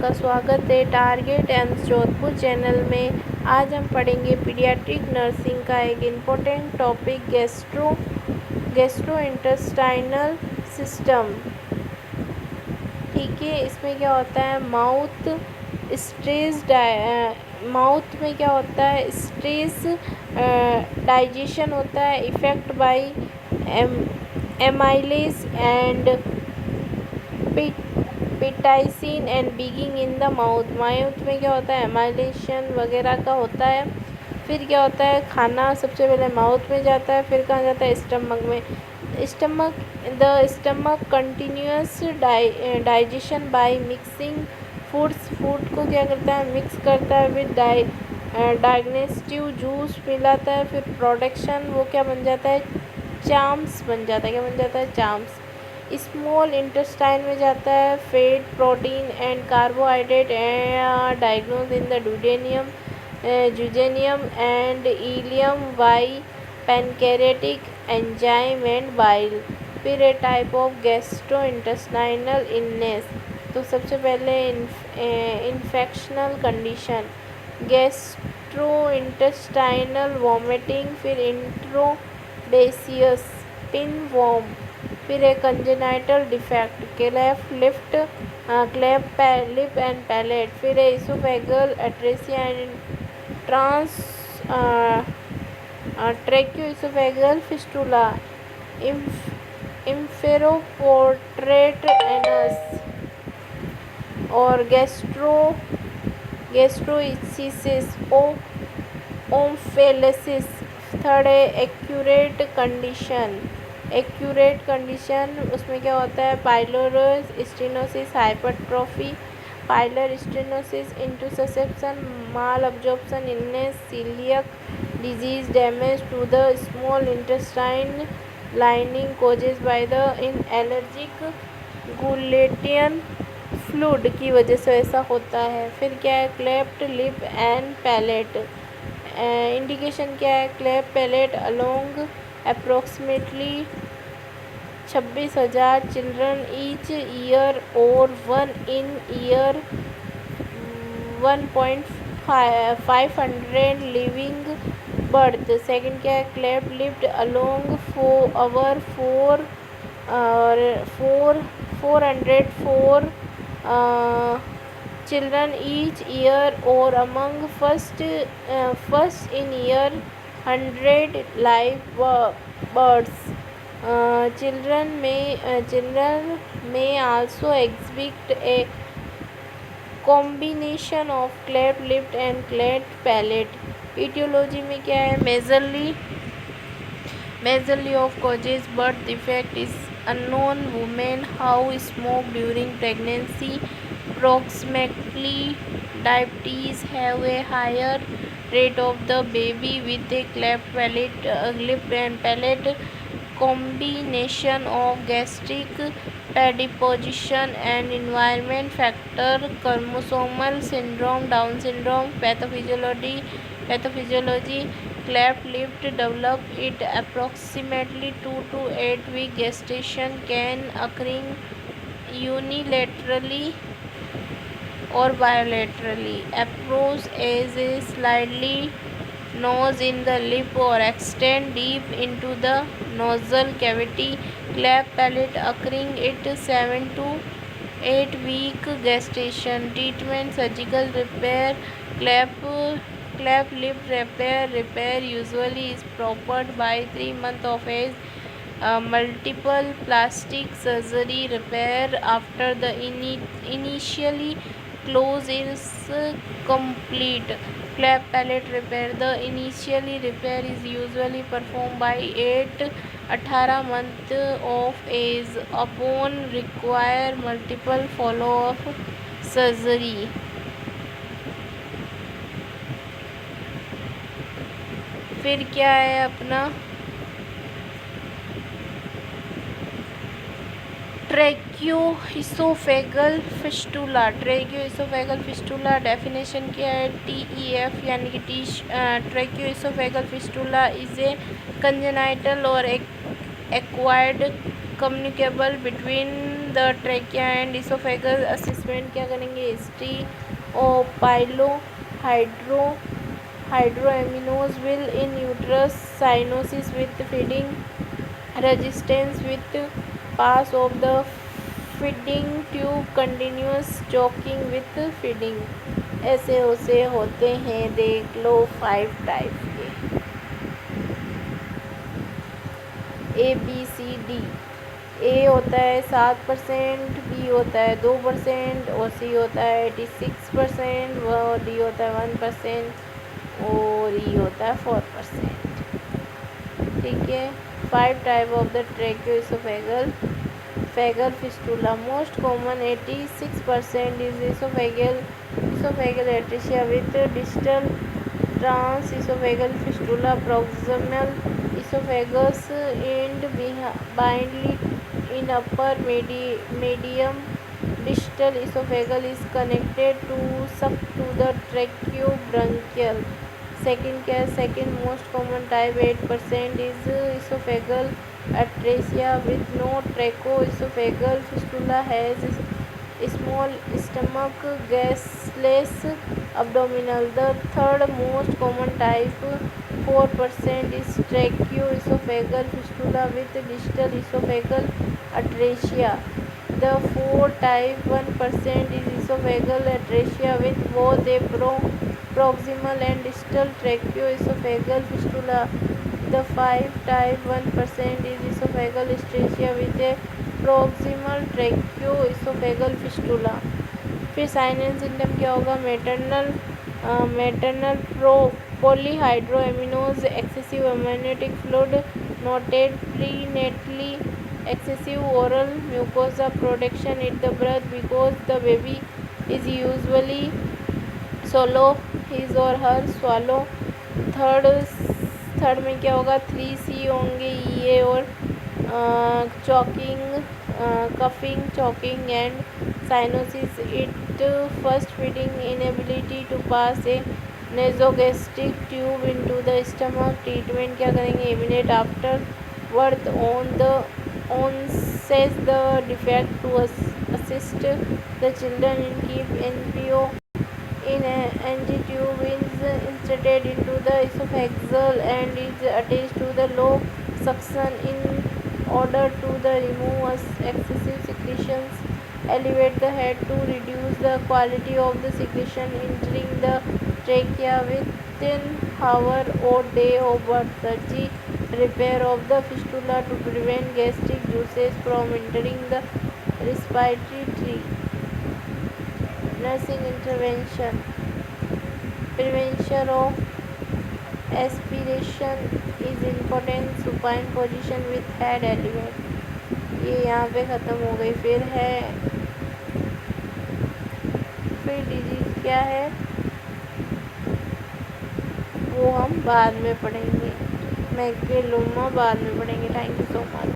आपका स्वागत है टारगेट एम्स जोधपुर चैनल में। आज हम पढ़ेंगे पीडियाट्रिक नर्सिंग का एक इम्पोर्टेंट टॉपिक गैस्ट्रोइंटेस्टाइनल सिस्टम। ठीक है, इसमें क्या होता है, माउथ में क्या होता है, स्ट्रेस डाइजेशन होता है, effect by amylase and ptyalin and beginning in the mouth में क्या होता है, एमाइलेशन वगैरह का होता है। फिर क्या होता है, खाना सबसे पहले माउथ में जाता है, फिर कहाँ जाता है, स्टमक में। Stomach continuous digestion by mixing food को क्या करता है, मिक्स करता है, विद डाइजेस्टिव जूस पिलाता है। फिर प्रोडक्शन वो क्या बन जाता है, चाम्स बन जाता है। क्या बन जाता है, चाम्स। स्मॉल इंटेस्टाइन में जाता है, fat, protein and carbohydrate diagnose in the jejunum and ileum by pancreatic enzyme and bile. फिर a type of gastrointestinal illness. तो सबसे पहले इन्फेक्शनल कंडीशन, गैस्ट्रोइंटेस्टाइनल वॉमिटिंग, फिर इंट्रोडेसियस पिनवॉर्म, फिर एक congenital defect, cleft lip and palate, फिर oesophageal atresia and tracheoesophageal fistula, imperforate anus और gastroschisis omphalocele. Third है एक्यूरेट कंडीशन, उसमें क्या होता है, pylorus stenosis, hypertrophy, pyloric stenosis, intussusception, malabsorption illness, coeliac disease, damage to the small intestine lining causes by the allergic gluten fluid की वजह से ऐसा होता है। फिर क्या है, cleft lip and palate. Indication क्या है, cleft palette along approximately 26,000 children each year और 1 in year 1,500 living birth. Second क्या है, cleft lipped along 404 children each year or among first in year 100 live births. Children may also exhibit a combination of cleft lip and cleft palate. Etiology में क्या है, majorly of causes birth defect is unknown. Women how smoke during pregnancy, approximately diabetes have a higher rate of the baby with a cleft palate, lip and palate. Combination of gastric predisposition and environment factor, chromosomal syndrome, Down syndrome, pathophysiology. Cleft lip develop it approximately 2 to 8 week gestation, can occurring unilaterally or bilaterally. Approach as a slightly nose in the lip or extend deep into the nasal cavity. Cleft palate occurring at 7 to 8 week gestation. Treatment, surgical repair, cleft lip repair usually is performed by 3 months of age. Multiple plastic surgery repair after the initially close is complete. Cleft palate repair, the initially repair is usually performed by 18 months of age. Upon require multiple follow-up surgery. फिर क्या है अपना ट्रैक्योइसोफेगल fistula. Definition क्या है, TEF यानी कि tracheoesophageal fistula is a congenital और acquired communicable between the trachea and oesophagus assessment क्या करेंगे, history of polyhydramnios will in uterus, cyanosis with feeding, resistance with pass of the feeding tube, continuous choking with feeding. ऐसे उसे होते हैं, देख लो 5 type के ABCD। ए होता है 7%, बी होता है 2% और सी होता है 86%, डी होता है 1% और ई होता है 4%। ठीक है। 5 type of the tracheoesophageal fistula. Most common 86% is esophageal atresia with distal transesophageal fistula. Proximal esophagus and behind in upper medium distal esophageal is connected to the tracheobronchial. Second most common type 8% is esophageal atresia with no tracheoesophageal fistula, has small stomach, gasless abdominal. The third most common type 4% is tracheoesophageal fistula with distal esophageal atresia. The fourth type 1% is esophageal atresia with both a proximal and distal tracheoesophageal fistula. The 5 type 1% is esophageal atresia with a proximal tracheoesophageal fistula. फिर sign and symptom क्या होगा, maternal polyhydramnios, excessive amniotic fluid, noted prenatally, excessive oral mucosa production at the birth because the baby is usually swallow his or her swallow. Third में क्या होगा, 3C होंगे, ये और choking, coughing, choking and cyanosis. It first feeding, inability to pass a nasogastric tube into the stomach. Treatment क्या करेंगे, immediate after birth onset the defect to assist the children in keep NPO in anti-tube is inserted into the esophagus and is attached to the low suction in order to remove excessive secretions. Elevate the head to reduce the quality of the secretion entering the trachea within hour or day of birth. Surgery, repair of the fistula to prevent gastric juices from entering the respiratory tree. Nursing intervention, prevention of aspiration is important. Supine position with head elevate. ये यहाँ पे ख़त्म हो गई. फिर disease क्या है वो हम बाद में पढ़ेंगे. मैक्यूलोमा बाद में पढ़ेंगे. Thank you so much.